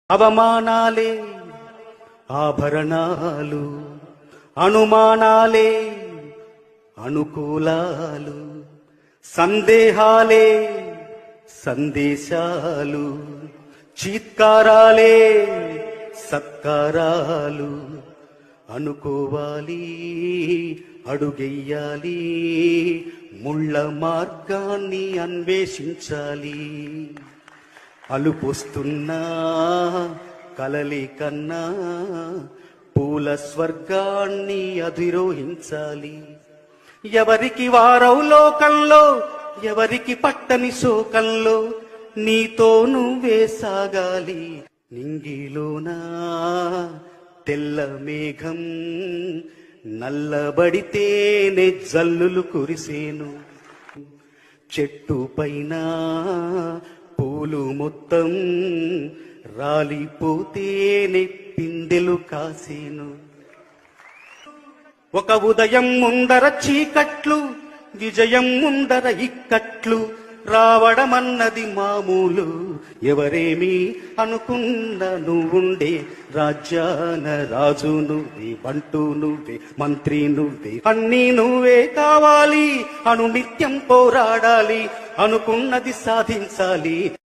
అవమానాలే ఆభరణాలు, అనుమానాలే అనుకూలాలు, సందేహాలే సందేశాలు, చీత్కారాలే సత్కారాలు. అనుకోవాలి, అడుగెయ్యాలి, ముళ్ళ మార్గాన్ని అన్వేషించాలి. అలుపొస్తున్నా కలలి కన్నా పూల స్వర్గాన్ని అధిరోహించాలి. ఎవరికి వారవు లోకంలో, ఎవరికి పట్టని శోకంలో, నీతో నువ్వే సాగాలి. నింగిలోనా తెల్ల మేఘం నల్లబడితేనే జల్లులు కురిసేను. చెట్టు పైన పూలు మొత్తం రాలిపోతేనే పిందెలు కాసేను. ఒక ఉదయం ముందర చీకట్లు, విజయం ముందర ఇక్కట్లు, రావడమన్నది మామూలు. ఎవరేమి అనుకున్న నువ్వుండే రాజ్యాన రాజు నువ్వే, బంటూ నువ్వే, మంత్రి నువ్వే, అన్నీ నువ్వే కావాలి. అనునిత్యం పోరాడాలి, అనుకున్నది సాధించాలి.